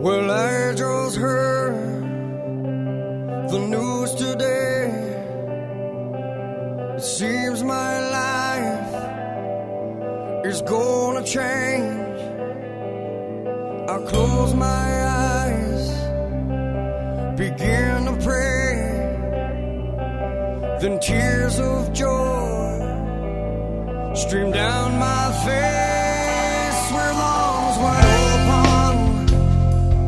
Well, I just heard the news today. It seems my life is gonna change. I close my eyes, begin to pray, then tears of joy stream down my face. With arms wide open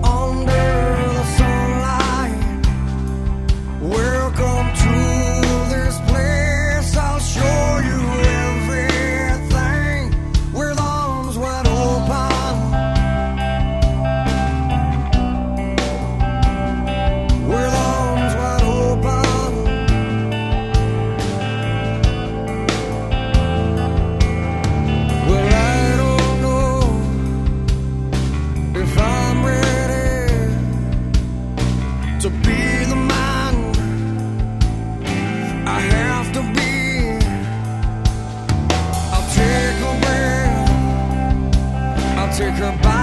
under the sunlight, welcome to this place. I'll show you everything. With arms wide open, with arms wide open. Well, I don't know if I'm ready to be the man I have to be. I'll take a breath, I'll take a bite.